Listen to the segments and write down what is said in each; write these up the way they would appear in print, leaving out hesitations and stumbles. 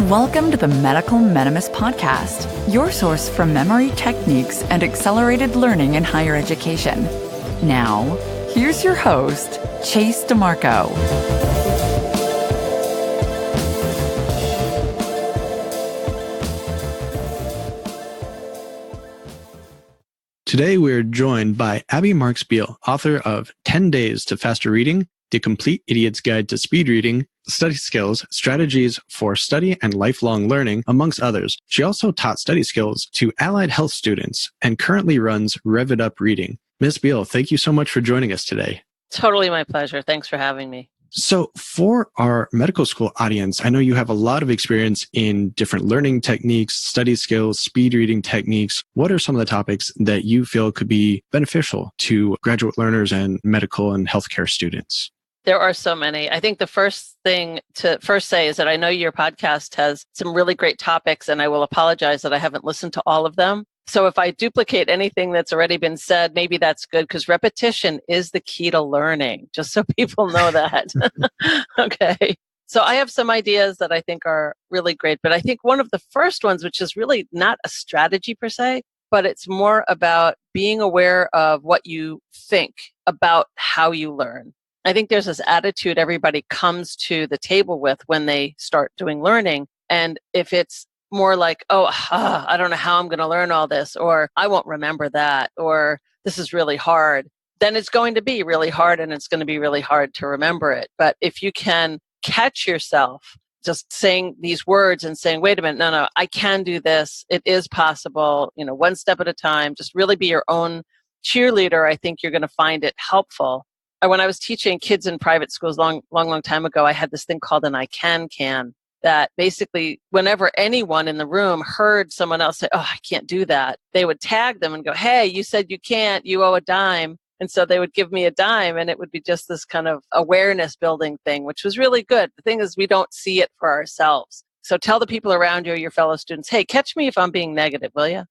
Welcome to the Medical Minimus Podcast, your source for memory techniques and accelerated learning in higher education. Now, here's your host, Chase DeMarco. Today, we're joined by Abby Marks Beale, author of 10 Days to Faster Reading, The Complete Idiot's Guide to Speed Reading, Study Skills, Strategies for Study and Lifelong Learning, amongst others. She also taught study skills to allied health students and currently runs RevItUpReading. Ms. Beale, thank you so much for joining us today. Totally my pleasure. Thanks for having me. So for our medical school audience, I know you have a lot of experience in different learning techniques, study skills, speed reading techniques. What are some of the topics that you feel could be beneficial to graduate learners and medical and healthcare students? There are so many. I think the first thing to say is that I know your podcast has some really great topics, and I will apologize that I haven't listened to all of them. So if I duplicate anything that's already been said, maybe that's good, because repetition is the key to learning, just so people know that. Okay. So I have some ideas that I think are really great, but I think one of the first ones, which is really not a strategy per se, but it's more about being aware of what you think about how you learn. I think there's this attitude everybody comes to the table with when they start doing learning. And if it's more like, I don't know how I'm going to learn all this, or I won't remember that, or this is really hard, then it's going to be really hard and it's going to be really hard to remember it. But if you can catch yourself just saying these words and saying, wait a minute, no, I can do this. It is possible, one step at a time, just really be your own cheerleader. I think you're going to find it helpful. When I was teaching kids in private schools long time ago, I had this thing called an I can that basically whenever anyone in the room heard someone else say, I can't do that, they would tag them and go, hey, you said you can't, you owe a dime. And so they would give me a dime, and it would be just this kind of awareness building thing, which was really good. The thing is, we don't see it for ourselves. So tell the people around you, your fellow students, hey, catch me if I'm being negative, will you?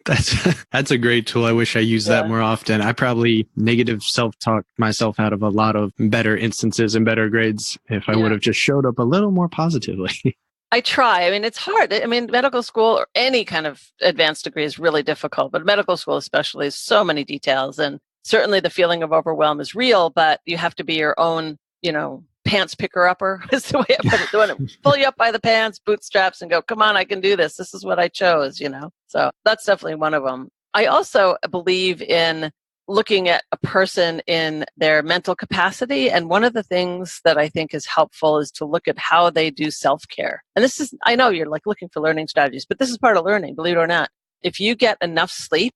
That's a great tool. I wish I used that more often. I probably negative self-talked myself out of a lot of better instances and better grades if I would have just showed up a little more positively. I try. It's hard. Medical school or any kind of advanced degree is really difficult, but medical school especially is so many details. And certainly the feeling of overwhelm is real, but you have to be your own, pants picker-upper is the way I put it. Doing it, pull you up by the pants, bootstraps, and go, come on, I can do this. This is what I chose, So that's definitely one of them. I also believe in looking at a person in their mental capacity. And one of the things that I think is helpful is to look at how they do self-care. And this is, I know you're looking for learning strategies, but this is part of learning, believe it or not. If you get enough sleep,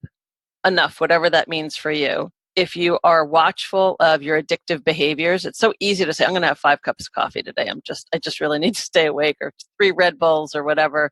whatever that means for you, if you are watchful of your addictive behaviors, it's so easy to say, I'm going to have 5 cups of coffee today. I just really need to stay awake, or 3 Red Bulls or whatever,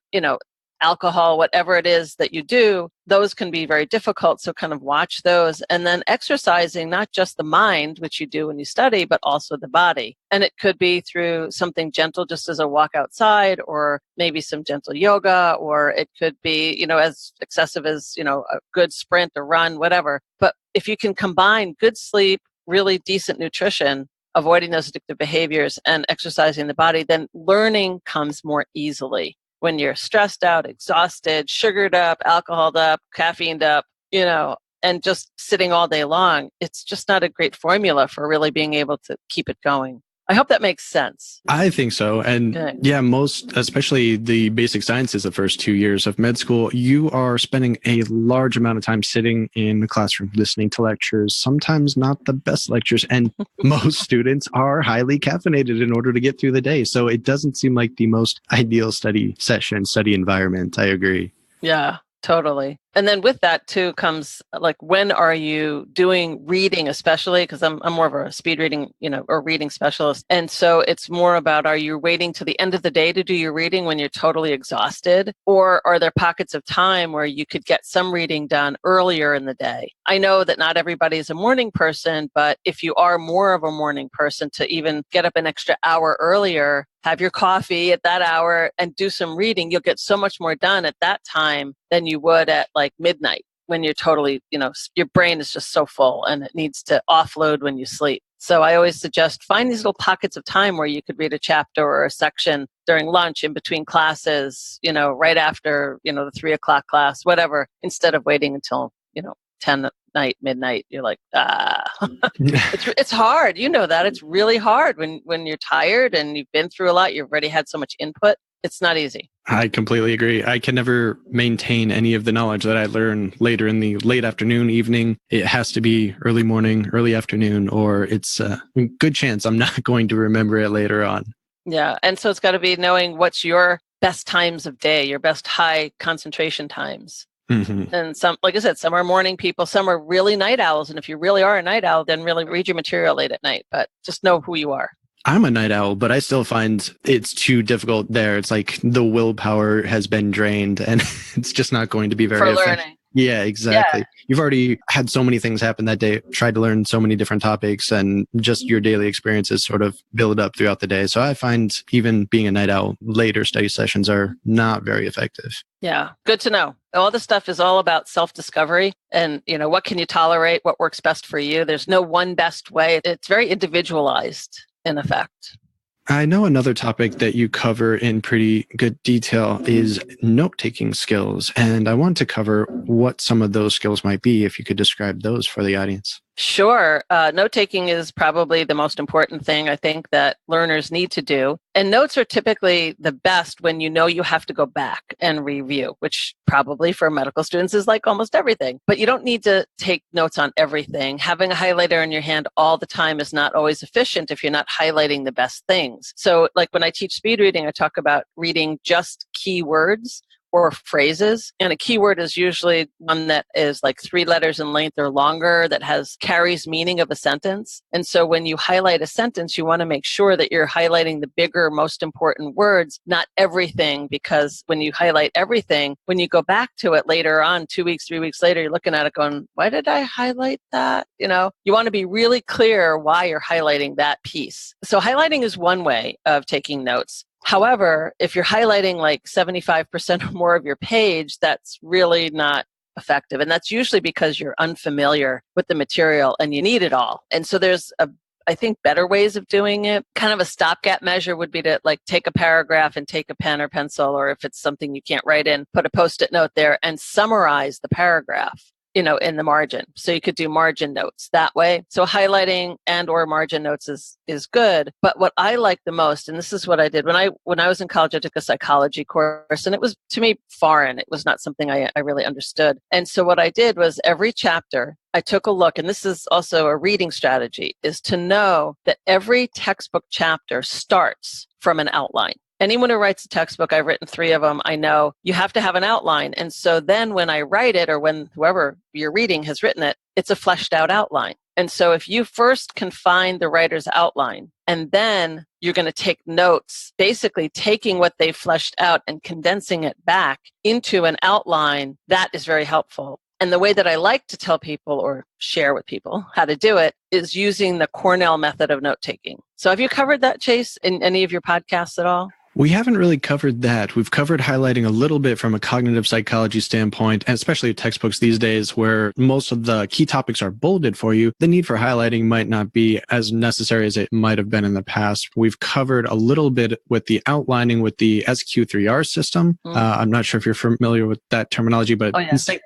alcohol, whatever it is that you do, those can be very difficult. So kind of watch those. And then exercising, not just the mind, which you do when you study, but also the body. And it could be through something gentle, just as a walk outside, or maybe some gentle yoga, or it could be, as excessive as, a good sprint or run, whatever. But if you can combine good sleep, really decent nutrition, avoiding those addictive behaviors, and exercising the body, then learning comes more easily. When you're stressed out, exhausted, sugared up, alcoholed up, caffeined up, and just sitting all day long, it's just not a great formula for really being able to keep it going. I hope that makes sense. I think so. And most, especially the basic sciences, the first 2 years of med school, you are spending a large amount of time sitting in the classroom, listening to lectures, sometimes not the best lectures. And most students are highly caffeinated in order to get through the day. So it doesn't seem like the most ideal study session, study environment. I agree. Yeah, totally. And then with that too comes when are you doing reading, especially because I'm more of a speed reading, or reading specialist. And so it's more about, are you waiting to the end of the day to do your reading when you're totally exhausted? Or are there pockets of time where you could get some reading done earlier in the day? I know that not everybody is a morning person, but if you are more of a morning person, to even get up an extra hour earlier, have your coffee at that hour and do some reading, you'll get so much more done at that time than you would at midnight, when you're totally, your brain is just so full and it needs to offload when you sleep. So I always suggest find these little pockets of time where you could read a chapter or a section during lunch, in between classes, right after, the 3:00 class, whatever, instead of waiting until, 10 at night, midnight. You're like, it's hard. You know that. It's really hard when you're tired and you've been through a lot, you've already had so much input. It's not easy. I completely agree. I can never maintain any of the knowledge that I learn later in the late afternoon, evening. It has to be early morning, early afternoon, or it's a good chance I'm not going to remember it later on. Yeah. And so it's got to be knowing what's your best times of day, your best high concentration times. Mm-hmm. And some, like I said, some are morning people, some are really night owls. And if you really are a night owl, then really read your material late at night, but just know who you are. I'm a night owl, but I still find it's too difficult there. It's like the willpower has been drained and it's just not going to be very effective. Learning. Yeah, exactly. Yeah. You've already had so many things happen that day, tried to learn so many different topics, and just your daily experiences sort of build up throughout the day. So I find even being a night owl, later study sessions are not very effective. Yeah, good to know. All this stuff is all about self-discovery and, what can you tolerate, what works best for you. There's no one best way. It's very individualized in effect. I know another topic that you cover in pretty good detail is note-taking skills, and I want to cover what some of those skills might be, if you could describe those for the audience. Sure. Note-taking is probably the most important thing I think that learners need to do. And notes are typically the best when you know you have to go back and review, which probably for medical students is like almost everything. But you don't need to take notes on everything. Having a highlighter in your hand all the time is not always efficient if you're not highlighting the best things. So like when I teach speed reading, I talk about reading just keywords or phrases. And a keyword is usually one that is like 3 letters in length or longer that carries meaning of a sentence. And so when you highlight a sentence, you want to make sure that you're highlighting the bigger, most important words, not everything, because when you highlight everything, when you go back to it later on, 2 weeks, 3 weeks later, you're looking at it going, why did I highlight that? You want to be really clear why you're highlighting that piece. So highlighting is one way of taking notes. However, if you're highlighting like 75% or more of your page, that's really not effective. And that's usually because you're unfamiliar with the material and you need it all. And so there's I think better ways of doing it. Kind of a stopgap measure would be to like take a paragraph and take a pen or pencil, or if it's something you can't write in, put a Post-it note there and summarize the paragraph, in the margin. So you could do margin notes that way. So highlighting and or margin notes is good. But what I like the most, and this is what I did when I was in college, I took a psychology course, and it was to me foreign. It was not something I really understood. And so what I did was every chapter, I took a look, and this is also a reading strategy, is to know that every textbook chapter starts from an outline. Anyone who writes a textbook, I've written 3 of them, I know you have to have an outline. And so then when I write it, or when whoever you're reading has written it, it's a fleshed out outline. And so if you first can find the writer's outline, and then you're going to take notes, basically taking what they fleshed out and condensing it back into an outline, that is very helpful. And the way that I like to tell people or share with people how to do it is using the Cornell method of note-taking. So have you covered that, Chase, in any of your podcasts at all? We haven't really covered that. We've covered highlighting a little bit from a cognitive psychology standpoint, and especially textbooks these days where most of the key topics are bolded for you. The need for highlighting might not be as necessary as it might have been in the past. We've covered a little bit with the outlining with the SQ3R system. I'm not sure if you're familiar with that terminology, but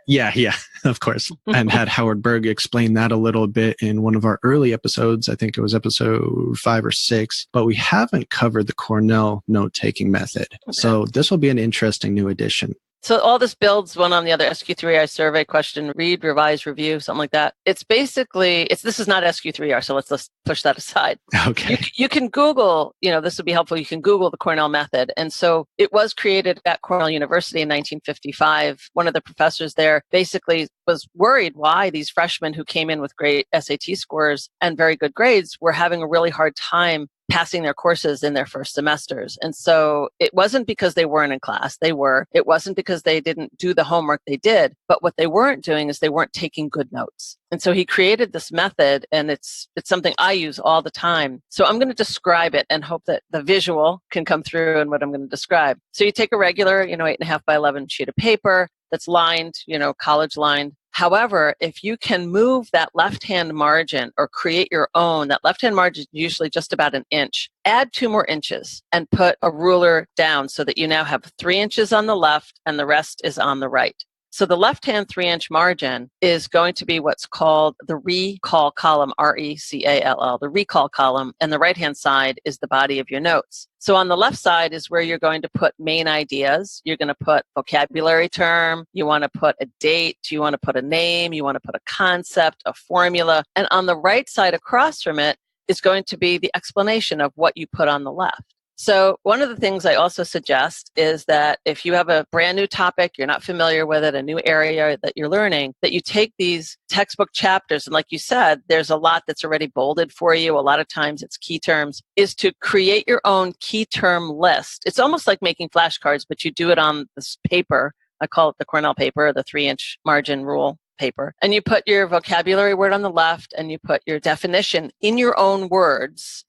yeah, of course. And had Howard Berg explain that a little bit in one of our early episodes. I think it was episode 5 or 6, but we haven't covered the Cornell note-taking method. Okay. So this will be an interesting new addition. So all this builds one on the other. SQ3R survey question, read, revise, review, something like that. It's basically, this is not SQ3R, so let's push that aside. Okay. You can Google, this would be helpful. You can Google the Cornell method. And so it was created at Cornell University in 1955. One of the professors there basically was worried why these freshmen who came in with great SAT scores and very good grades were having a really hard time passing their courses in their first semesters. And so it wasn't because they weren't in class. They were. It wasn't because they didn't do the homework. They did. But what they weren't doing is they weren't taking good notes. And so he created this method, and it's something I use all the time. So I'm going to describe it and hope that the visual can come through in what I'm going to describe. So you take a regular, 8.5 by 11 sheet of paper that's lined, college lined. However, if you can move that left-hand margin or create your own, that left-hand margin is usually just about an inch, add 2 more inches and put a ruler down so that you now have 3 inches on the left and the rest is on the right. So the left-hand 3-inch margin is going to be what's called the recall column, R-E-C-A-L-L, the recall column, and the right-hand side is the body of your notes. So on the left side is where you're going to put main ideas. You're going to put vocabulary term, you want to put a date, you want to put a name, you want to put a concept, a formula. And on the right side across from it is going to be the explanation of what you put on the left. So one of the things I also suggest is that if you have a brand new topic, you're not familiar with it, a new area that you're learning, that you take these textbook chapters, and like you said, there's a lot that's already bolded for you. A lot of times it's key terms, is to create your own key term list. It's almost like making flashcards, but you do it on this paper. I call it the Cornell paper, the 3-inch margin rule paper. And you put your vocabulary word on the left and you put your definition in your own words,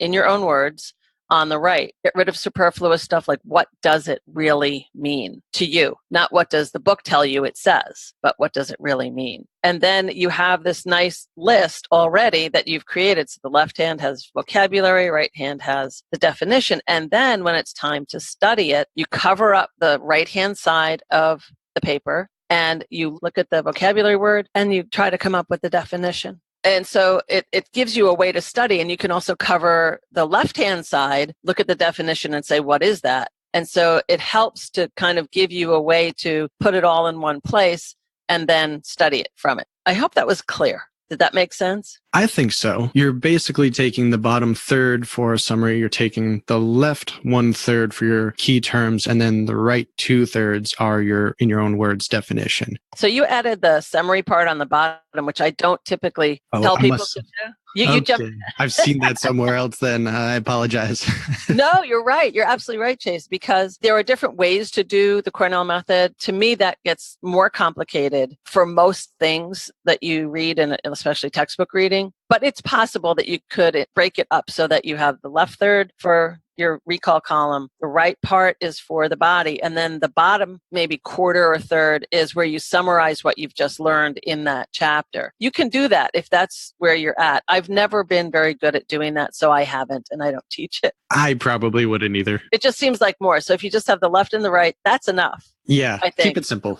on the right. Get rid of superfluous stuff like what does it really mean to you? Not what does the book tell you it says, but what does it really mean? And then you have this nice list already that you've created. So the left hand has vocabulary, right hand has the definition. And then when it's time to study it, you cover up the right hand side of the paper and you look at the vocabulary word and you try to come up with the definition. And so it gives you a way to study, and you can also cover the left-hand side, look at the definition and say, what is that? And so it helps to kind of give you a way to put it all in one place and then study it from it. I hope that was clear. Did that make sense? I think so. You're basically taking the bottom third for a summary. You're taking the left 1/3 for your key terms, and then the right 2/3 are your, in your own words, definition. So you added the summary part on the bottom, which I don't typically tell people to do. You jumped. I've seen that somewhere else then. I apologize. No, you're right. You're absolutely right, Chase, because there are different ways to do the Cornell method. To me, that gets more complicated for most things that you read, and especially textbook reading. But it's possible that you could break it up so that you have the left third for your recall column, the right part is for the body, and then the bottom, maybe quarter or third, is where you summarize what you've just learned in that chapter. You can do that if that's where you're at. I've never been very good at doing that, so I haven't, and I don't teach it. I probably wouldn't either. It just seems like more. So if you just have the left and the right, that's enough. Yeah, I think. Keep it simple.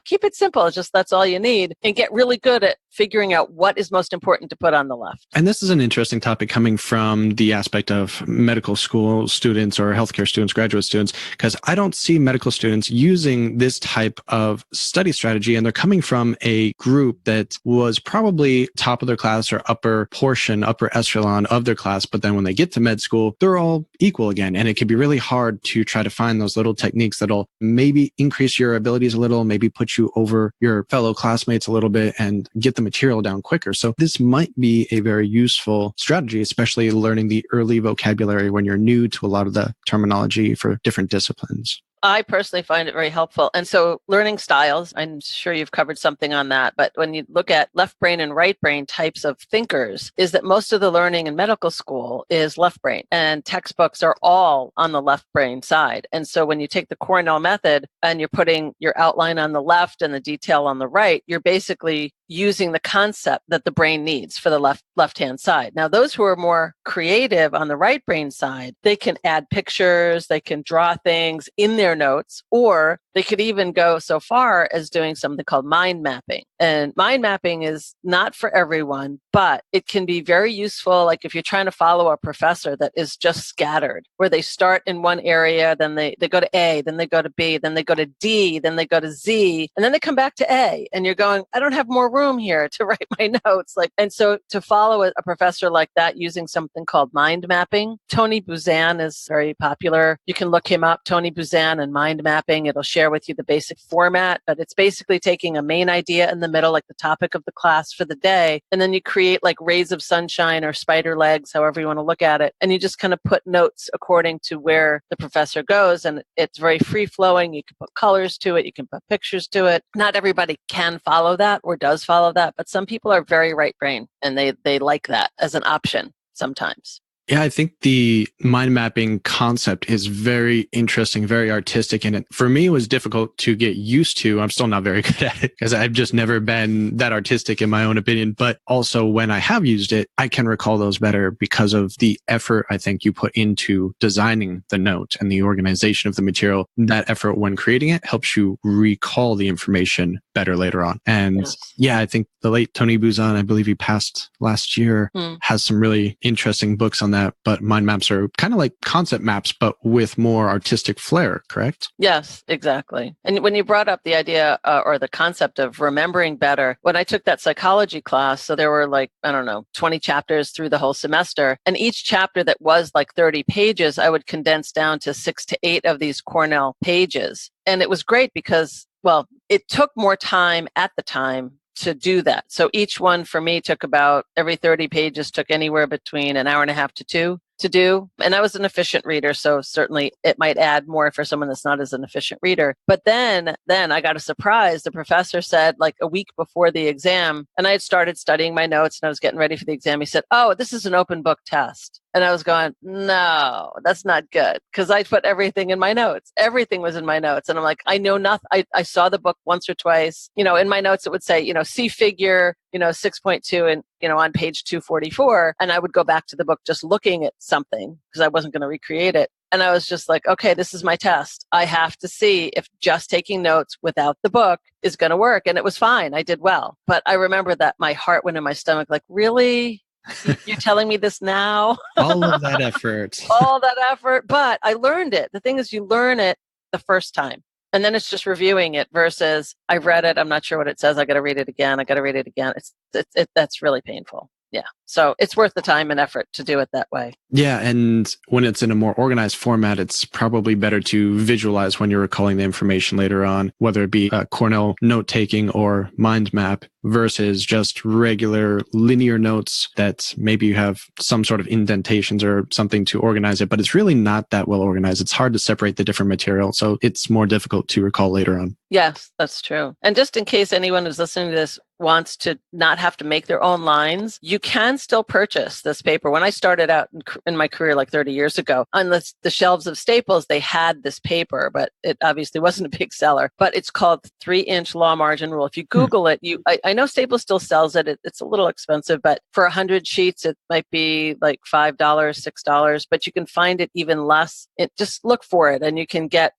Keep it simple. Just that's all you need, and get really good at figuring out what is most important to put on the left. And this is an interesting topic coming from the aspect of medical school students or healthcare students, graduate students, because I don't see medical students using this type of study strategy. And they're coming from a group that was probably top of their class or upper echelon of their class. But then when they get to med school, they're all equal again. And it can be really hard to try to find those little techniques that'll maybe increase your abilities a little, maybe put you over your fellow classmates a little bit and get the material down quicker. So this might be a very useful strategy, especially learning the early vocabulary when you're new to a lot of the terminology for different disciplines. I personally find it very helpful. And so learning styles, I'm sure you've covered something on that, but when you look at left brain and right brain types of thinkers, is that most of the learning in medical school is left brain, and textbooks are all on the left brain side. And so when you take the Cornell method and you're putting your outline on the left and the detail on the right, you're basically using the concept that the brain needs for the left-hand side. Now, those who are more creative on the right brain side, they can add pictures, they can draw things in their notes, or they could even go so far as doing something called mind mapping. And mind mapping is not for everyone, but it can be very useful. Like if you're trying to follow a professor that is just scattered, where they start in one area, then they go to A, then they go to B, then they go to D, then they go to Z, and then they come back to A. And you're going, I don't have more room here to write my notes. And so to follow a professor like that using something called mind mapping, Tony Buzan is very popular. You can look him up, Tony Buzan and mind mapping. It'll share with you the basic format, but it's basically taking a main idea in the middle, like the topic of the class for the day, and then you create like rays of sunshine or spider legs, however you want to look at it, and you just kind of put notes according to where the professor goes, and it's very free flowing. You can put colors to it, you can put pictures to it. Not everybody can follow that or does follow that, but some people are very right brain and they like that as an option sometimes. Yeah, I think the mind mapping concept is very interesting, very artistic. And for me, it was difficult to get used to. I'm still not very good at it because I've just never been that artistic in my own opinion. But also when I have used it, I can recall those better because of the effort I think you put into designing the note and the organization of the material. That effort when creating it helps you recall the information better later on. And yeah, I think the late Tony Buzan, I believe he passed last year, has some really interesting books on that. But mind maps are kind of like concept maps, but with more artistic flair, correct? Yes, exactly. And when you brought up the idea or the concept of remembering better, when I took that psychology class, so there were 20 chapters through the whole semester. And each chapter that was like 30 pages, I would condense down to 6 to 8 of these Cornell pages. And it was great because, it took more time at the time to do that. So each one for me took about every 30 pages took anywhere between an hour and a half to 2 to do. And I was an efficient reader, so certainly it might add more for someone that's not as an efficient reader. But then I got a surprise. The professor said like a week before the exam, and I had started studying my notes and I was getting ready for the exam. He said, "Oh, this is an open book test." And I was going, "No, that's not good." Because I put everything in my notes. Everything was in my notes. And I'm like, I know nothing. I saw the book once or twice. In my notes, it would say, see figure, 6.2 and, on page 244. And I would go back to the book just looking at something because I wasn't going to recreate it. And I was just like, okay, this is my test. I have to see if just taking notes without the book is going to work. And it was fine. I did well. But I remember that my heart went in my stomach, like, really? You're telling me this now? All of that effort. All that effort. But I learned it. The thing is, you learn it the first time. And then it's just reviewing it versus I've read it. I'm not sure what it says. I got to read it again. That's really painful. Yeah. So it's worth the time and effort to do it that way. Yeah. And when it's in a more organized format, it's probably better to visualize when you're recalling the information later on, whether it be Cornell note-taking or mind map versus just regular linear notes that maybe you have some sort of indentations or something to organize it, but it's really not that well organized. It's hard to separate the different material. So it's more difficult to recall later on. Yes, that's true. And just in case anyone who's listening to this wants to not have to make their own lines, you can still purchase this paper. When I started out in my career like 30 years ago, on the shelves of Staples, they had this paper, but it obviously wasn't a big seller. But it's called the 3-inch law margin rule. If you Google it, I know Staples still sells it. It's a little expensive, but for 100 sheets, it might be like $5, $6, but you can find it even less. Just look for it and you can get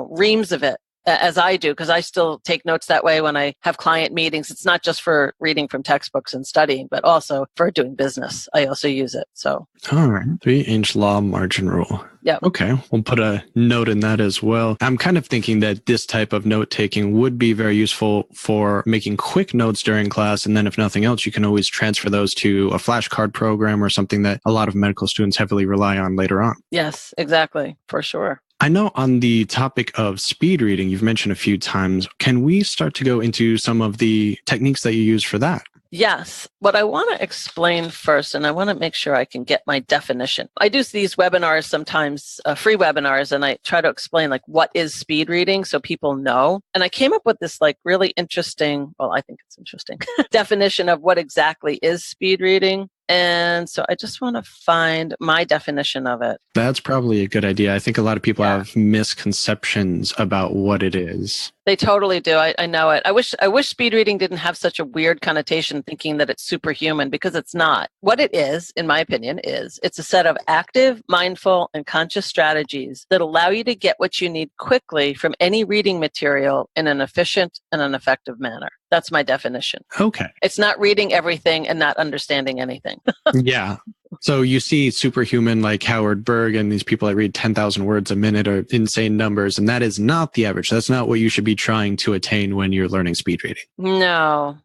reams of it. As I do, because I still take notes that way when I have client meetings. It's not just for reading from textbooks and studying, but also for doing business. I also use it. So, all right, 3-inch law margin rule. Yeah. Okay, we'll put a note in that as well. I'm kind of thinking that this type of note taking would be very useful for making quick notes during class. And then if nothing else, you can always transfer those to a flashcard program or something that a lot of medical students heavily rely on later on. Yes, exactly. For sure. I know on the topic of speed reading, you've mentioned a few times. Can we start to go into some of the techniques that you use for that? Yes. What I want to explain first, and I want to make sure I can get my definition. I do these webinars sometimes, free webinars, and I try to explain what is speed reading so people know. And I came up with this really interesting, I think it's interesting, definition of what exactly is speed reading. And so I just want to find my definition of it. That's probably a good idea. I think a lot of people have misconceptions about what it is. They totally do. I know it. I wish speed reading didn't have such a weird connotation, thinking that it's superhuman, because it's not. What it is, in my opinion, it's a set of active, mindful, and conscious strategies that allow you to get what you need quickly from any reading material in an efficient and an effective manner. That's my definition. Okay. It's not reading everything and not understanding anything. Yeah. So you see superhuman like Howard Berg and these people that read 10,000 words a minute are insane numbers. And that is not the average. That's not what you should be trying to attain when you're learning speed reading. No.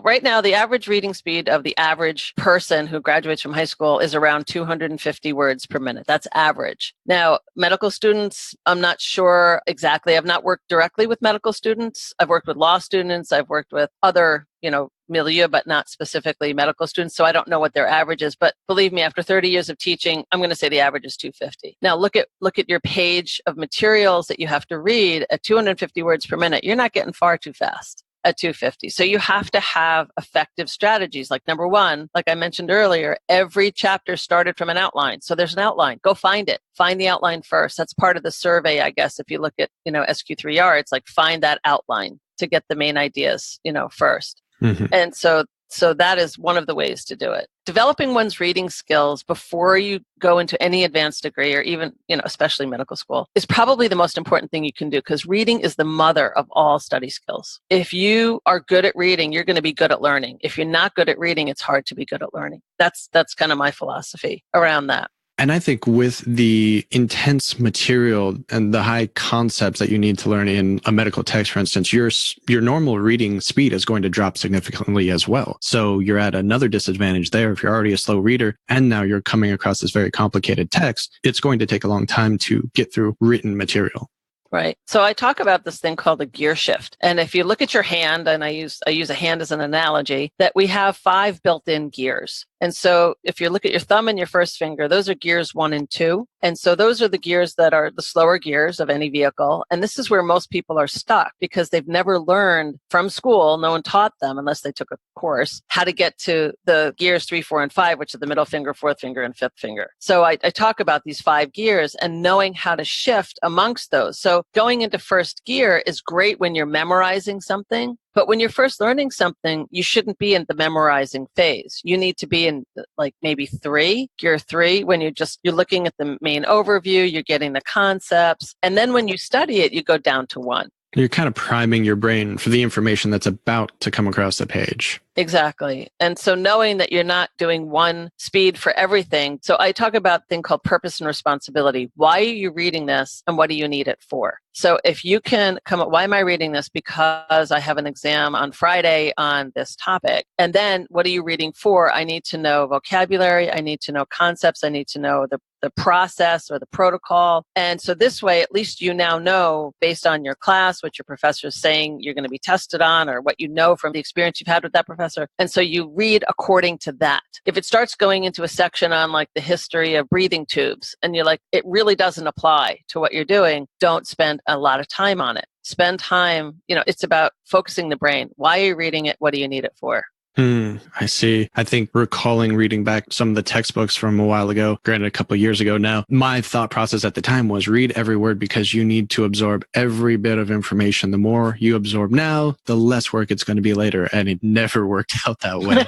Right now, the average reading speed of the average person who graduates from high school is around 250 words per minute. That's average. Now, medical students, I'm not sure exactly. I've not worked directly with medical students. I've worked with law students. I've worked with other, milieu, but not specifically medical students. So I don't know what their average is. But believe me, after 30 years of teaching, I'm going to say the average is 250. Now, look at your page of materials that you have to read at 250 words per minute. You're not getting far too fast. at 250. So you have to have effective strategies. Like number one, like I mentioned earlier, every chapter started from an outline. So there's an outline. Go find it. Find the outline first. That's part of the survey, I guess. If you look at, SQ3R, it's like find that outline to get the main ideas, first. Mm-hmm. And so that is one of the ways to do it. Developing one's reading skills before you go into any advanced degree or even, especially medical school is probably the most important thing you can do because reading is the mother of all study skills. If you are good at reading, you're going to be good at learning. If you're not good at reading, it's hard to be good at learning. That's kind of my philosophy around that. And I think with the intense material and the high concepts that you need to learn in a medical text, for instance, your normal reading speed is going to drop significantly as well. So you're at another disadvantage there. If you're already a slow reader and now you're coming across this very complicated text, it's going to take a long time to get through written material. Right. So I talk about this thing called a gear shift. And if you look at your hand, and I use a hand as an analogy, that we have 5 built-in gears. And so if you look at your thumb and your first finger, those are gears 1 and 2. And so those are the gears that are the slower gears of any vehicle. And this is where most people are stuck because they've never learned from school. No one taught them, unless they took a course, how to get to the gears 3, 4, and 5, which are the middle finger, fourth finger, and fifth finger. So I talk about these 5 gears and knowing how to shift amongst those. So going into first gear is great when you're memorizing something. But when you're first learning something, you shouldn't be in the memorizing phase. You need to be in like maybe gear 3, when you're looking at the main overview, you're getting the concepts. And then when you study it, you go down to 1. You're kind of priming your brain for the information that's about to come across the page. Exactly. And so knowing that you're not doing one speed for everything. So I talk about a thing called purpose and responsibility. Why are you reading this and what do you need it for? So if you can come up, why am I reading this? Because I have an exam on Friday on this topic. And then what are you reading for? I need to know vocabulary. I need to know concepts. I need to know the process or the protocol. And so this way, at least you now know based on your class, what your professor is saying you're going to be tested on or what you know from the experience you've had with that professor. And so you read according to that. If it starts going into a section on like the history of breathing tubes and you're like, it really doesn't apply to what you're doing, don't spend a lot of time on it. Spend time, it's about focusing the brain. Why are you reading it? What do you need it for? I see. I think recalling reading back some of the textbooks from a while ago, granted a couple of years ago now, my thought process at the time was read every word because you need to absorb every bit of information. The more you absorb now, the less work it's going to be later. And it never worked out that way.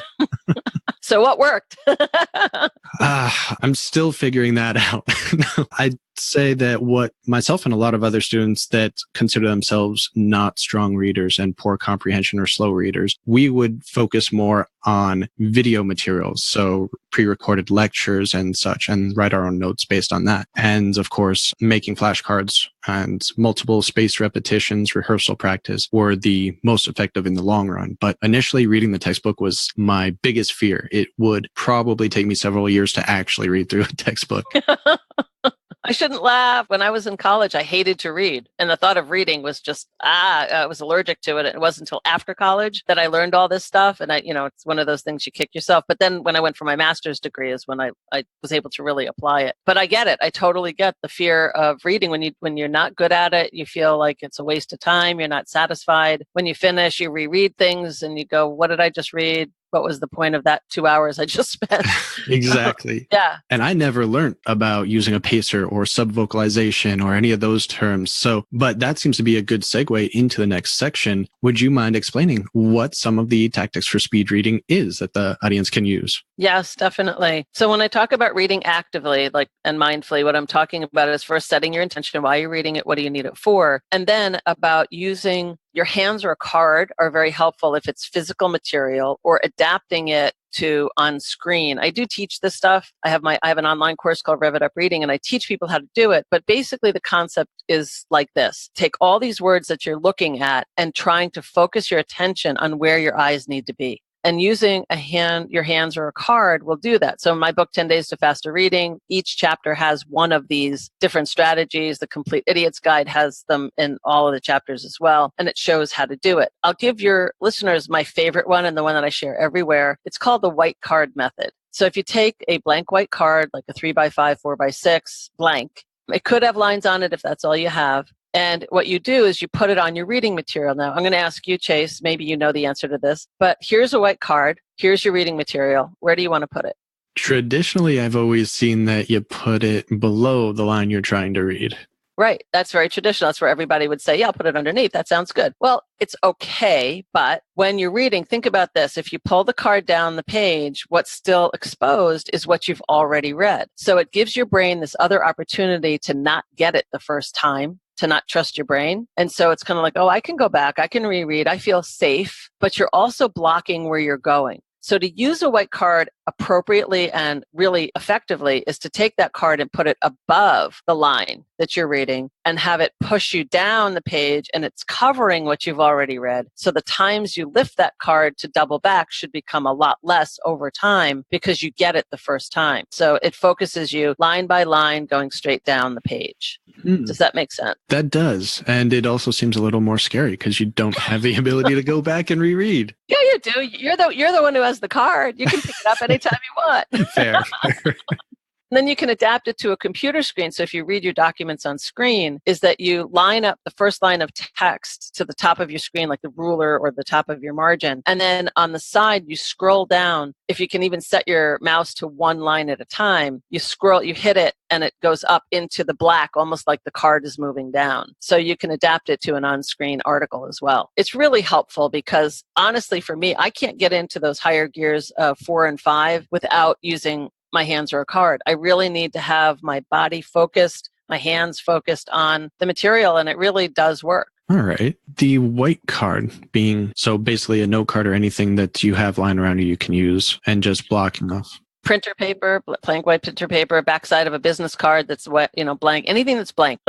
So what worked? I'm still figuring that out. I'd say that what myself and a lot of other students that consider themselves not strong readers and poor comprehension or slow readers, we would focus more on video materials. So pre-recorded lectures and such, and write our own notes based on that. And of course, making flashcards and multiple spaced repetitions, rehearsal practice were the most effective in the long run. But initially reading the textbook was my biggest fear. It would probably take me several years to actually read through a textbook. I shouldn't laugh. When I was in college, I hated to read. And the thought of reading was just, I was allergic to it. It wasn't until after college that I learned all this stuff. And it's one of those things you kick yourself. But then when I went for my master's degree is when I was able to really apply it. But I get it. I totally get the fear of reading. When you're not good at it, you feel like it's a waste of time. You're not satisfied. When you finish, you reread things and you go, what did I just read? What was the point of that 2 hours I just spent? Exactly. Yeah. And I never learned about using a pacer or subvocalization or any of those terms. But that seems to be a good segue into the next section. Would you mind explaining what some of the tactics for speed reading is that the audience can use? Yes, definitely. So when I talk about reading actively, and mindfully, what I'm talking about is first setting your intention. Why are you reading it? What do you need it for? And then about using your hands or a card are very helpful if it's physical material, or adapting it to on screen. I do teach this stuff. I have an online course called RevItUpReading, and I teach people how to do it. But basically the concept is like this. Take all these words that you're looking at and trying to focus your attention on where your eyes need to be. And using your hands or a card will do that. So in my book, 10 Days to Faster Reading, each chapter has one of these different strategies. The Complete Idiot's Guide has them in all of the chapters as well. And it shows how to do it. I'll give your listeners my favorite one and the one that I share everywhere. It's called the white card method. So if you take a blank white card, like a 3x5, 4x6 blank, it could have lines on it if that's all you have. And what you do is you put it on your reading material. Now, I'm going to ask you, Chase, maybe you know the answer to this, but here's a white card. Here's your reading material. Where do you want to put it? Traditionally, I've always seen that you put it below the line you're trying to read. Right. That's very traditional. That's where everybody would say, yeah, I'll put it underneath. That sounds good. Well, it's okay. But when you're reading, think about this. If you pull the card down the page, what's still exposed is what you've already read. So it gives your brain this other opportunity to not get it the first time, to not trust your brain. And so it's kind of like, oh, I can go back. I can reread. I feel safe. But you're also blocking where you're going. So to use a white card appropriately and really effectively is to take that card and put it above the line that you're reading and have it push you down the page, and it's covering what you've already read. So the times you lift that card to double back should become a lot less over time because you get it the first time. So it focuses you line by line going straight down the page. Does that make sense? That does. And it also seems a little more scary because you don't have the ability to go back and reread. Yeah, you do. You're the one who has the card. You can pick it up anytime you want. Fair. And then you can adapt it to a computer screen. So if you read your documents on screen, is that you line up the first line of text to the top of your screen, like the ruler or the top of your margin. And then on the side, you scroll down. If you can even set your mouse to one line at a time, you hit it, and it goes up into the black, almost like the card is moving down. So you can adapt it to an on-screen article as well. It's really helpful because honestly, for me, I can't get into those higher gears of 4 and 5 without using my hands or a card. I really need to have my body focused, my hands focused on the material, and it really does work. All right. The white card being, so basically a note card or anything that you have lying around you can use and just blocking off. Printer paper, blank white printer paper, backside of a business card that's wet, blank, anything that's blank.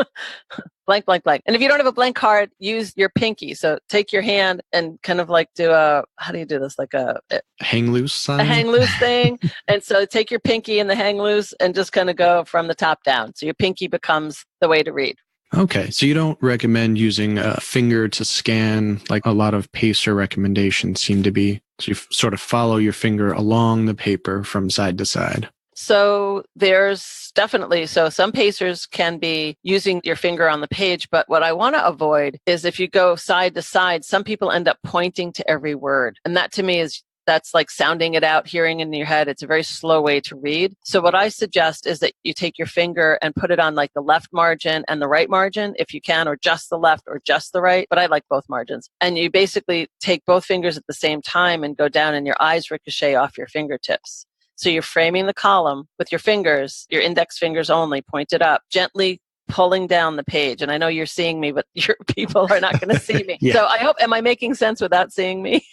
Blank, blank, blank. And if you don't have a blank card, use your pinky. So take your hand and kind of like do how do you do this? Like a hang loose sign? A hang loose thing. And so take your pinky and the hang loose and just kind of go from the top down. So your pinky becomes the way to read. Okay, so you don't recommend using a finger to scan like a lot of pacer recommendations seem to be. So you sort of follow your finger along the paper from side to side. So there's definitely, so some pacers can be using your finger on the page, but what I want to avoid is if you go side to side, some people end up pointing to every word. And that to me that's like sounding it out, hearing in your head. It's a very slow way to read. So what I suggest is that you take your finger and put it on like the left margin and the right margin, if you can, or just the left or just the right. But I like both margins. And you basically take both fingers at the same time and go down, and your eyes ricochet off your fingertips. So you're framing the column with your fingers, your index fingers only, pointed up, gently pulling down the page. And I know you're seeing me, but your people are not going to see me. Yeah. So I hope, am I making sense without seeing me?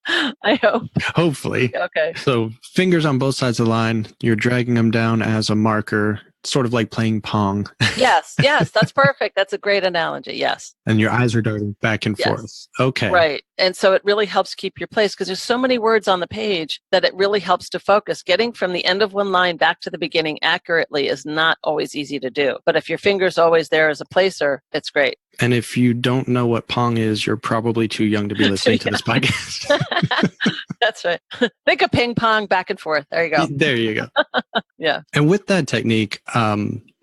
I hope. Hopefully. Okay. So fingers on both sides of the line, you're dragging them down as a marker, sort of like playing Pong. Yes, that's perfect. That's a great analogy. Yes. And your eyes are darting back and forth. Okay. Right. And so it really helps keep your place because there's so many words on the page that it really helps to focus. Getting from the end of one line back to the beginning accurately is not always easy to do. But if your finger's always there as a placer, it's great. And if you don't know what Pong is, you're probably too young to be listening to this podcast. That's right. Think of ping pong back and forth. There you go. There you go. Yeah. And with that technique,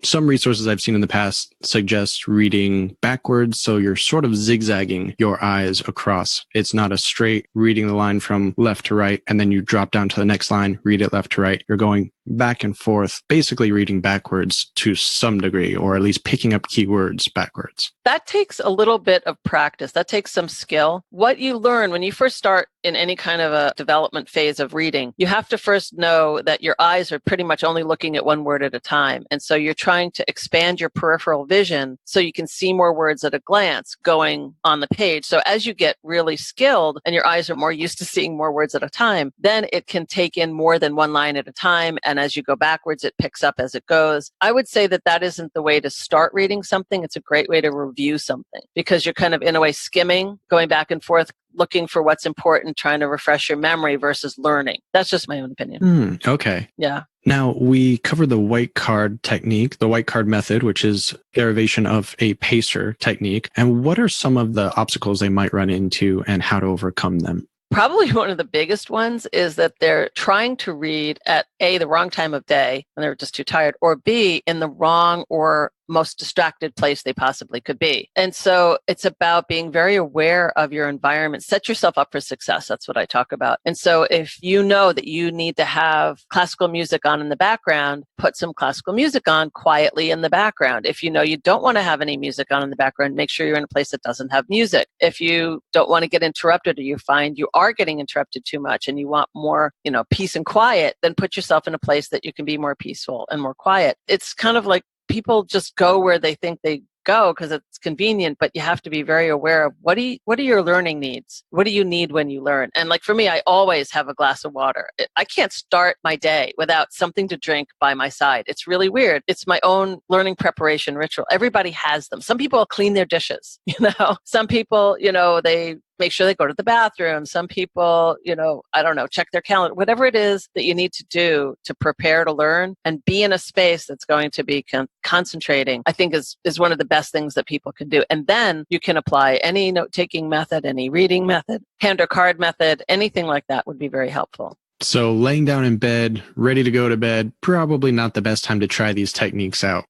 some resources I've seen in the past suggest reading backwards. So you're sort of zigzagging your eyes across. It's not a straight reading the line from left to right, and then you drop down to the next line, read it left to right. You're going back and forth, basically reading backwards to some degree, or at least picking up keywords backwards. That takes a little bit of practice. That takes some skill. What you learn when you first start in any kind of a development phase of reading, you have to first know that your eyes are pretty much only looking at one word at a time. And so you're trying to expand your peripheral vision so you can see more words at a glance going on the page. So as you get really skilled and your eyes are more used to seeing more words at a time, then it can take in more than one line at a time. And as you go backwards, it picks up as it goes. I would say that that isn't the way to start reading something. It's a great way to review something because you're kind of in a way skimming, going back and forth, looking for what's important, trying to refresh your memory versus learning. That's just my own opinion. Okay. Yeah. Now, we covered the white card technique, the white card method, which is derivation of a pacer technique. And what are some of the obstacles they might run into and how to overcome them? Probably one of the biggest ones is that they're trying to read at A, the wrong time of day, and they're just too tired, or B, in the wrong or most distracted place they possibly could be. And so it's about being very aware of your environment. Set yourself up for success. That's what I talk about. And so if you know that you need to have classical music on in the background, put some classical music on quietly in the background. If you know you don't want to have any music on in the background, make sure you're in a place that doesn't have music. If you don't want to get interrupted or you find you are getting interrupted too much and you want more, peace and quiet, then put yourself in a place that you can be more peaceful and more quiet. It's kind of like people just go where they think they go because it's convenient, but you have to be very aware of what are your learning needs? What do you need when you learn? And like for me, I always have a glass of water. I can't start my day without something to drink by my side. It's really weird. It's my own learning preparation ritual. Everybody has them. Some people clean their dishes, Some people, they make sure they go to the bathroom. Some people, I don't know, check their calendar, whatever it is that you need to do to prepare to learn and be in a space that's going to be concentrating, I think is one of the best things that people can do. And then you can apply any note-taking method, any reading method, hand or card method, anything like that would be very helpful. So laying down in bed, ready to go to bed, probably not the best time to try these techniques out.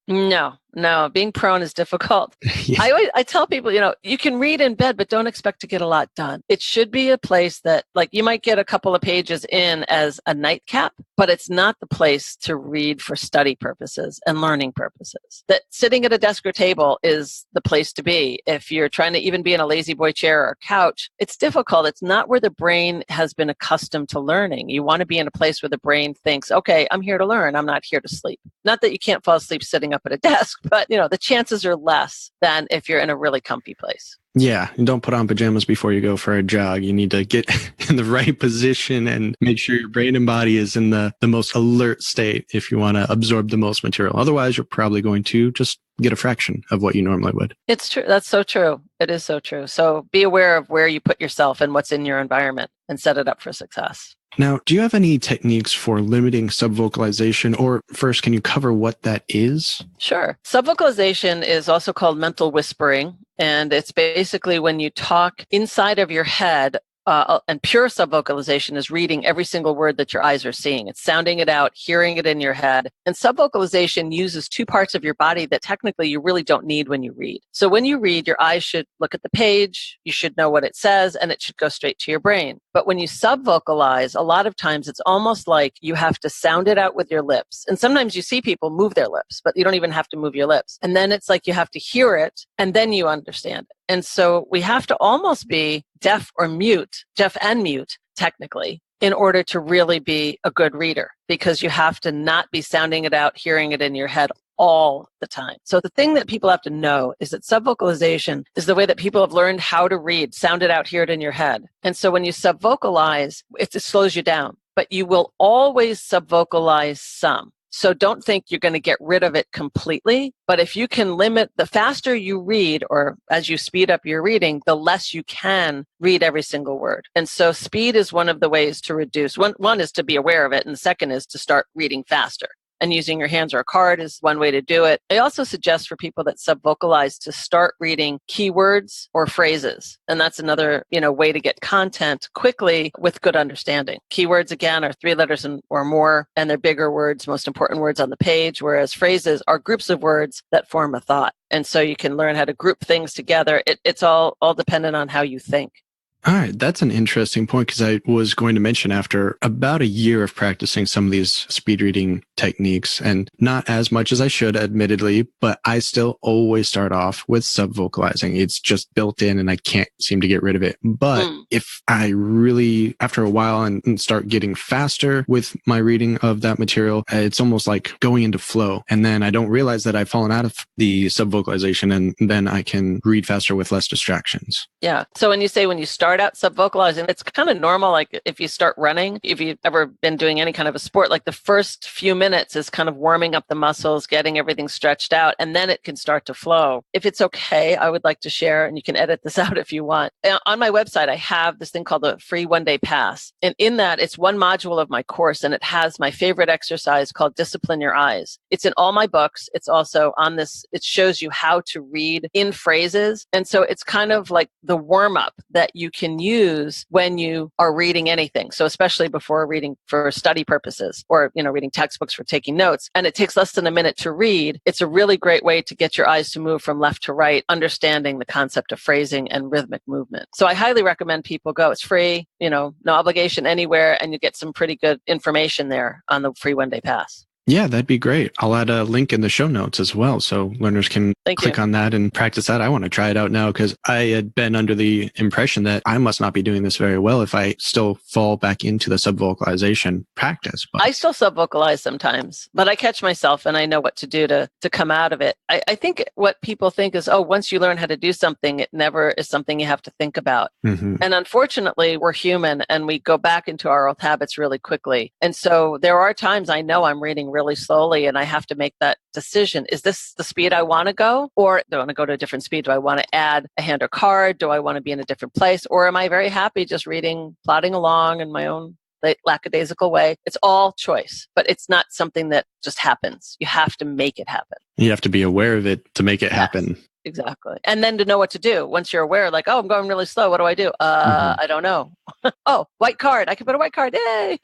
No, being prone is difficult. Yeah. I tell people, you can read in bed, but don't expect to get a lot done. It should be a place that you might get a couple of pages in as a nightcap, but it's not the place to read for study purposes and learning purposes. That sitting at a desk or table is the place to be. If you're trying to even be in a lazy boy chair or couch, it's difficult. It's not where the brain has been accustomed to learning. You want to be in a place where the brain thinks, okay, I'm here to learn. I'm not here to sleep. Not that you can't fall asleep sitting up at a desk, but the chances are less than if you're in a really comfy place. Yeah, and don't put on pajamas before you go for a jog. You need to get in the right position and make sure your brain and body is in the most alert state if you want to absorb the most material. Otherwise, you're probably going to just get a fraction of what you normally would. It's true. That's so true. It is so true. So be aware of where you put yourself and what's in your environment and set it up for success. Now, do you have any techniques for limiting subvocalization? Or first, can you cover what that is? Sure. Subvocalization is also called mental whispering. And it's basically when you talk inside of your head. And pure subvocalization is reading every single word that your eyes are seeing. It's sounding it out, hearing it in your head. And subvocalization uses two parts of your body that technically you really don't need when you read. So when you read, your eyes should look at the page, you should know what it says, and it should go straight to your brain. But when you subvocalize, a lot of times it's almost like you have to sound it out with your lips. And sometimes you see people move their lips, but you don't even have to move your lips. And then it's like you have to hear it, and then you understand it. And so we have to almost be deaf and mute, technically, in order to really be a good reader, because you have to not be sounding it out, hearing it in your head all the time. So the thing that people have to know is that subvocalization is the way that people have learned how to read, sound it out, hear it in your head. And so when you subvocalize, it slows you down, but you will always subvocalize some. So don't think you're going to get rid of it completely. But if you can limit, the faster you read, or as you speed up your reading, the less you can read every single word. And so speed is one of the ways to reduce. One is to be aware of it. And the second is to start reading faster. And using your hands or a card is one way to do it. I also suggest for people that subvocalize to start reading keywords or phrases. And that's another, way to get content quickly with good understanding. Keywords, again, are 3 letters or more, and they're bigger words, most important words on the page, whereas phrases are groups of words that form a thought. And so you can learn how to group things together. It's all dependent on how you think. All right, that's an interesting point, because I was going to mention after about a year of practicing some of these speed reading techniques, and not as much as I should, admittedly, but I still always start off with subvocalizing. It's just built in and I can't seem to get rid of it. But if I really, after a while, and start getting faster with my reading of that material, it's almost like going into flow. And then I don't realize that I've fallen out of the subvocalization, and then I can read faster with less distractions. Yeah. So when you start out subvocalizing, it's kind of normal. Like if you start running, if you've ever been doing any kind of a sport, like the first few minutes is kind of warming up the muscles, getting everything stretched out, and then it can start to flow. If it's okay, I would like to share, and you can edit this out if you want. On my website, I have this thing called the free 1-day pass. And in that, it's one module of my course, and it has my favorite exercise called Discipline Your Eyes. It's in all my books. It's also on this. It shows you how to read in phrases. And so it's kind of like the warm up that you can use when you are reading anything. So especially before reading for study purposes or, reading textbooks for taking notes, and it takes less than a minute to read, it's a really great way to get your eyes to move from left to right, understanding the concept of phrasing and rhythmic movement. So I highly recommend people go. It's free, no obligation anywhere, and you get some pretty good information there on the free one-day pass. Yeah, that'd be great. I'll add a link in the show notes as well, so learners can click on that and practice that. I want to try it out now because I had been under the impression that I must not be doing this very well if I still fall back into the subvocalization practice. But I still subvocalize sometimes, but I catch myself and I know what to do to come out of it. I think what people think is, once you learn how to do something, it never is something you have to think about. And unfortunately, we're human and we go back into our old habits really quickly. And so there are times I know I'm reading really slowly and I have to make that decision. Is this the speed I want to go? Or do I want to go to a different speed? Do I want to add a hand or card? Do I want to be in a different place? Or am I very happy just reading, plodding along in my own lackadaisical way? It's all choice, but it's not something that just happens. You have to make it happen. You have to be aware of it to make it happen. Exactly. And then to know what to do. Once you're aware, like, I'm going really slow. What do I do? I don't know. White card. I can put a white card. Yay.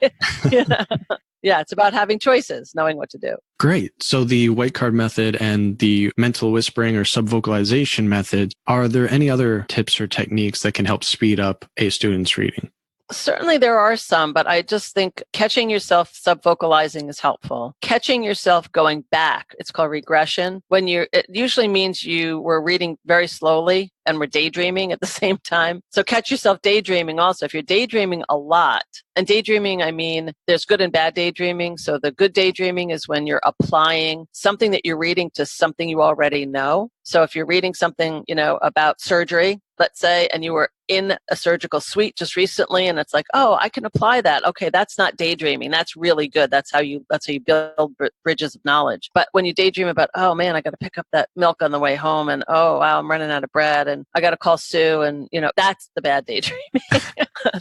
Yeah, it's about having choices, knowing what to do. Great. So the white card method and the mental whispering or subvocalization method, are there any other tips or techniques that can help speed up a student's reading? Certainly there are some, but I just think catching yourself subvocalizing is helpful. Catching yourself going back, it's called regression. It usually means you were reading very slowly and were daydreaming at the same time. So catch yourself daydreaming also. If you're daydreaming a lot, and daydreaming, I mean, there's good and bad daydreaming. So the good daydreaming is when you're applying something that you're reading to something you already know. So if you're reading something, about surgery, let's say, and you were in a surgical suite just recently, and it's like, I can apply that. Okay, that's not daydreaming. That's really good. That's how you build bridges of knowledge. But when you daydream about, oh man, I got to pick up that milk on the way home, and oh wow, I'm running out of bread, and I got to call Sue, and that's the bad daydreaming.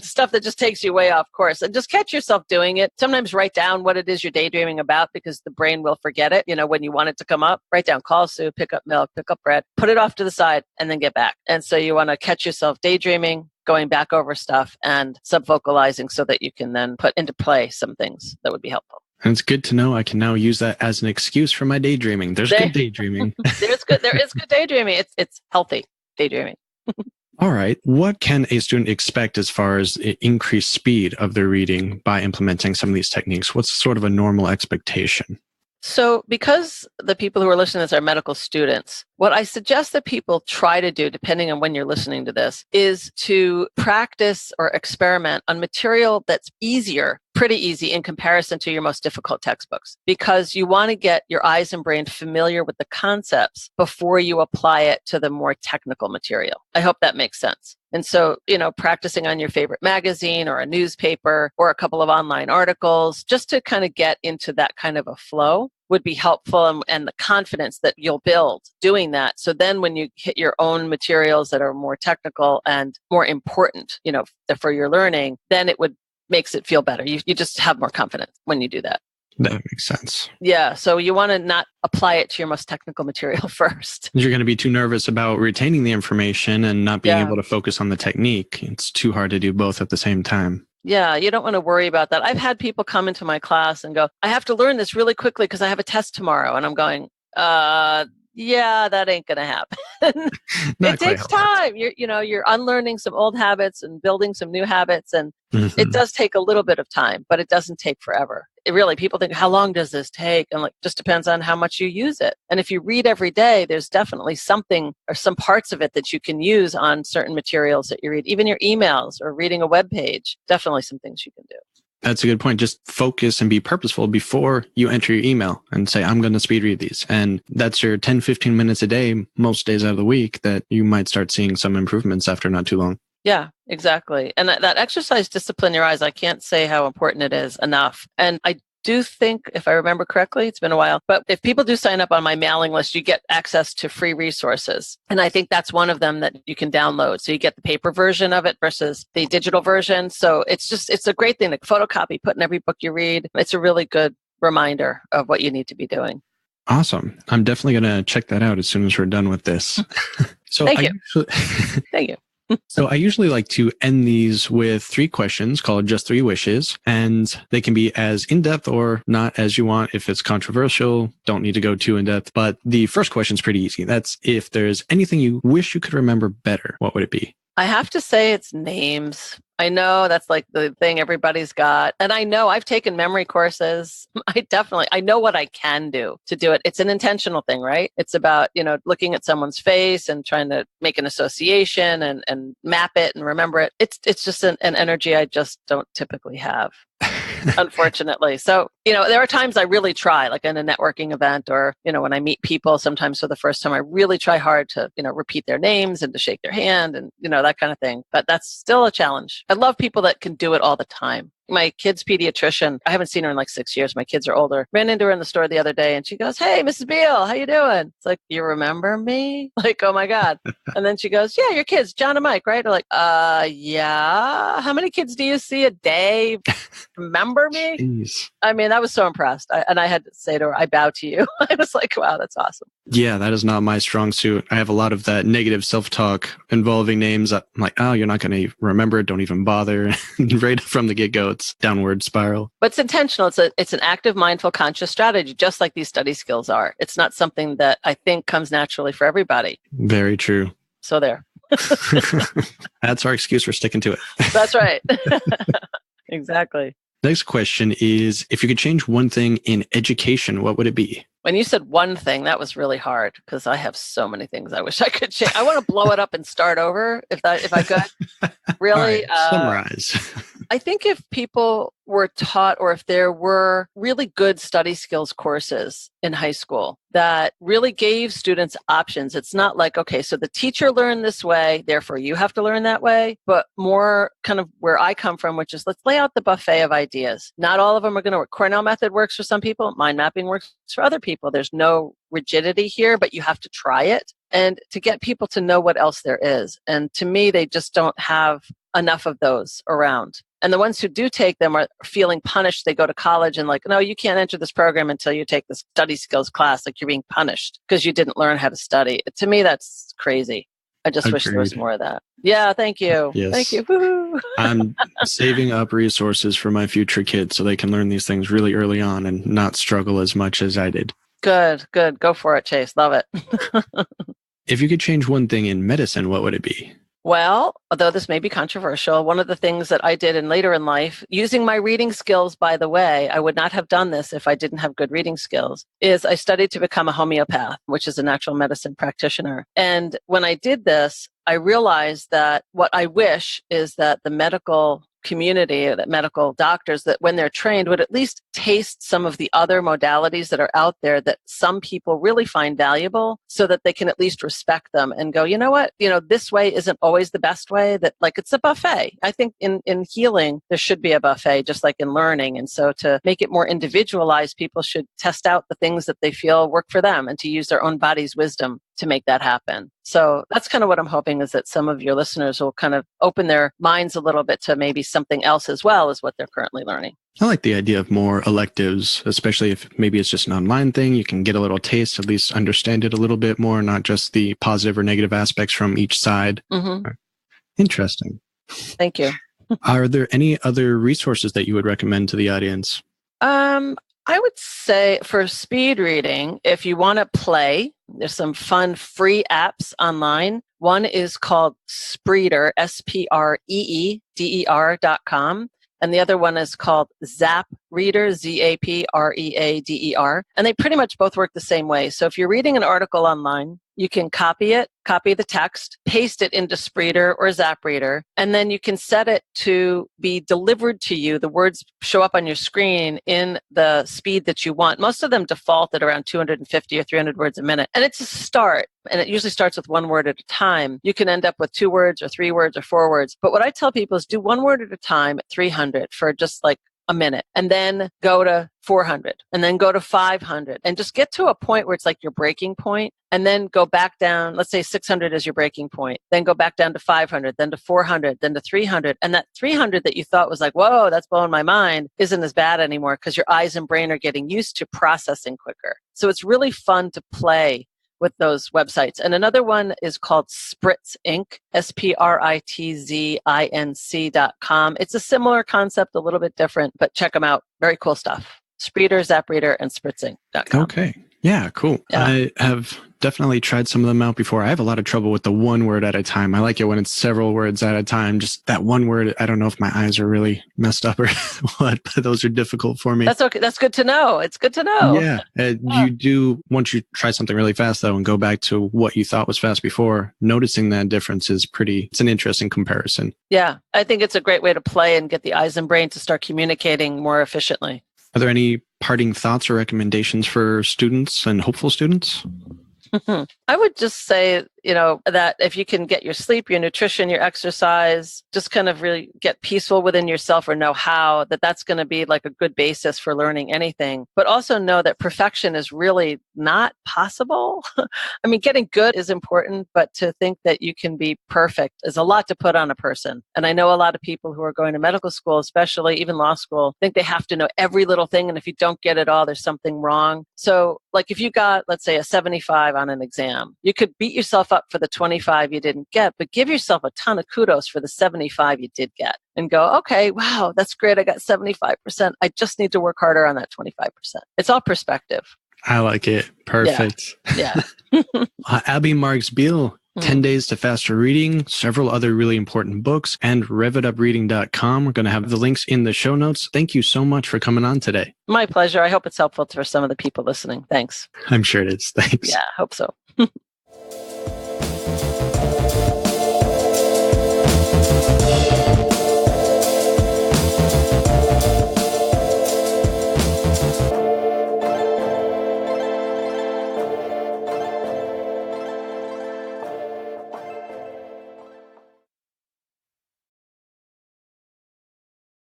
Stuff that just takes you way off course. And just catch yourself doing it. Sometimes write down what it is you're daydreaming about because the brain will forget it. When you want it to come up, write down, call Sue, pick up milk, pick up bread, put it off to the side, and then get back. And so you want to catch yourself daydreaming, going back over stuff, and subvocalizing so that you can then put into play some things that would be helpful. And it's good to know I can now use that as an excuse for my daydreaming. There's good daydreaming. There is good daydreaming. It's healthy daydreaming. All right. What can a student expect as far as increased speed of their reading by implementing some of these techniques? What's sort of a normal expectation? So because the people who are listening to this are medical students, what I suggest that people try to do, depending on when you're listening to this, is to practice or experiment on material that's pretty easy in comparison to your most difficult textbooks, because you want to get your eyes and brain familiar with the concepts before you apply it to the more technical material. I hope that makes sense. And so, practicing on your favorite magazine or a newspaper or a couple of online articles, just to kind of get into that kind of a flow would be helpful, and the confidence that you'll build doing that. So then when you hit your own materials that are more technical and more important, for your learning, then makes it feel better. You just have more confidence when you do that. That makes sense. Yeah. So you want to not apply it to your most technical material first. You're going to be too nervous about retaining the information and not being able to focus on the technique. It's too hard to do both at the same time. Yeah, you don't want to worry about that. I've had people come into my class and go, I have to learn this really quickly because I have a test tomorrow. And I'm going, yeah, that ain't going to happen. It takes time. You're unlearning some old habits and building some new habits. And it does take a little bit of time, but it doesn't take forever. People think, how long does this take? And just depends on how much you use it. And if you read every day, there's definitely something or some parts of it that you can use on certain materials that you read, even your emails or reading a web page, definitely some things you can do. That's a good point. Just focus and be purposeful before you enter your email and say, I'm going to speed read these. And that's your 10, 15 minutes a day, most days out of the week, that you might start seeing some improvements after not too long. Yeah, exactly. And that exercise, discipline your eyes, I can't say how important it is enough. And I do think, if I remember correctly, it's been a while, but if people do sign up on my mailing list, you get access to free resources. And I think that's one of them that you can download. So you get the paper version of it versus the digital version. So it's a great thing to photocopy, put in every book you read. It's a really good reminder of what you need to be doing. Awesome. I'm definitely going to check that out as soon as we're done with this. Thank you. Thank you. So I usually like to end these with 3 questions called Just 3 Wishes, and they can be as in-depth or not as you want. If it's controversial, don't need to go too in-depth. But the first question is pretty easy. That's if there's anything you wish you could remember better, what would it be? I have to say it's names. I know that's like the thing everybody's got. And I know I've taken memory courses. I know what I can do to do it. It's an intentional thing, right? It's about, looking at someone's face and trying to make an association and map it and remember it. It's just an energy I just don't typically have. Unfortunately. So, there are times I really try, like in a networking event or, when I meet people sometimes for the first time, I really try hard to, repeat their names and to shake their hand and, that kind of thing. But that's still a challenge. I love people that can do it all the time. My kid's pediatrician, I haven't seen her in like 6 years. My kids are older. Ran into her in the store the other day and she goes, "Hey, Mrs. Beale, how you doing?" It's like, "You remember me?" Like, oh my God. And then she goes, "Yeah, your kids, John and Mike, right?" They're like, yeah. How many kids do you see a day? Remember me? Jeez. I mean, I was so impressed. I had to say to her, "I bow to you." I was like, wow, that's awesome. Yeah, that is not my strong suit. I have a lot of that negative self-talk involving names. I'm like, oh, you're not going to remember it. Don't even bother. Right from the get-go, it's downward spiral. But it's intentional. It's an active, mindful, conscious strategy, just like these study skills are. It's not something that I think comes naturally for everybody. Very true. So there. That's our excuse for sticking to it. That's right. Exactly. Next question is, if you could change one thing in education, what would it be? When you said one thing, that was really hard because I have so many things I wish I could change. I want to blow it up and start over if I could. Really, right, summarize. I think if people were taught, or if there were really good study skills courses in high school that really gave students options. It's not like, okay, so the teacher learned this way, therefore you have to learn that way, but more kind of where I come from, which is let's lay out the buffet of ideas. Not all of them are going to work. Cornell method works for some people. Mind mapping works for other people. There's no rigidity here, but you have to try it. And to get people to know what else there is. And to me, they just don't have enough of those around. And the ones who do take them are feeling punished. They go to college and like, no, you can't enter this program until you take this study skills class. Like you're being punished because you didn't learn how to study. To me, that's crazy. I just wish there was more of that. Yeah, thank you. Yes. Thank you. Woo-hoo. I'm saving up resources for my future kids so they can learn these things really early on and not struggle as much as I did. Good. Go for it, Chase. Love it. If you could change one thing in medicine, what would it be? Well, although this may be controversial, one of the things that I did later in life, using my reading skills, by the way, I would not have done this if I didn't have good reading skills, is I studied to become a homeopath, which is a natural medicine practitioner. And when I did this, I realized that what I wish is that the medical community, that medical doctors, that when they're trained would at least taste some of the other modalities that are out there that some people really find valuable so that they can at least respect them and go, you know what, this way isn't always the best way, that like it's a buffet. I think in healing, there should be a buffet just like in learning. And so to make it more individualized, people should test out the things that they feel work for them and to use their own body's wisdom to make that happen. So that's kind of what I'm hoping, is that some of your listeners will kind of open their minds a little bit to maybe something else as well as what they're currently learning. I like the idea of more electives, especially if maybe it's just an online thing. You can get a little taste, at least understand it a little bit more, not just the positive or negative aspects from each side. Mm-hmm. Interesting. Thank you. Are there any other resources that you would recommend to the audience? I would say for speed reading, if you want to play, there's some fun free apps online. One is called Spreeder, SPREEDER.com. And the other one is called Zap Reader, ZAPREADER. And they pretty much both work the same way. So if you're reading an article online, you can copy the text, paste it into Spreeder or Zap Reader, and then you can set it to be delivered to you. The words show up on your screen in the speed that you want. Most of them default at around 250 or 300 words a minute. And it's a start. And it usually starts with one word at a time. You can end up with 2 words or 3 words or 4 words. But what I tell people is do 1 word at a time at 300 for just like a minute, and then go to 400, and then go to 500, and just get to a point where it's like your breaking point, and then go back down. Let's say 600 is your breaking point, then go back down to 500, then to 400, then to 300. And that 300 that you thought was like, whoa, that's blowing my mind, isn't as bad anymore because your eyes and brain are getting used to processing quicker. So it's really fun to play with those websites. And another one is called Spritz Inc., SPRITZINC.com. It's a similar concept, a little bit different, but check them out. Very cool stuff. Spreeder, Zapreader, and spritzing.com. Okay. Yeah, cool. Yeah. I have definitely tried some of them out before. I have a lot of trouble with the one word at a time. I like it when it's several words at a time. Just that one word, I don't know if my eyes are really messed up or what, but those are difficult for me. That's okay. That's good to know. It's good to know. Yeah. You do, once you try something really fast though, and go back to what you thought was fast before, noticing that difference is it's an interesting comparison. Yeah. I think it's a great way to play and get the eyes and brain to start communicating more efficiently. Are there any parting thoughts or recommendations for students and hopeful students? I would just say, that if you can get your sleep, your nutrition, your exercise, just kind of really get peaceful within yourself or know how, that's going to be like a good basis for learning anything. But also know that perfection is really not possible. I mean, getting good is important, but to think that you can be perfect is a lot to put on a person. And I know a lot of people who are going to medical school, especially even law school, think they have to know every little thing. And if you don't get it all, there's something wrong. So like if you got, let's say, a 75 on an exam, you could beat yourself up for the 25 you didn't get, but give yourself a ton of kudos for the 75 you did get and go, okay, wow, that's great. I got 75%. I just need to work harder on that 25%. It's all perspective. I like it. Perfect. Yeah. Abby Marks Beale, 10 Days to Faster Reading, several other really important books, and RevItUpReading.com. We're going to have the links in the show notes. Thank you so much for coming on today. My pleasure. I hope it's helpful for some of the people listening. Thanks. I'm sure it is. Thanks. Yeah, I hope so.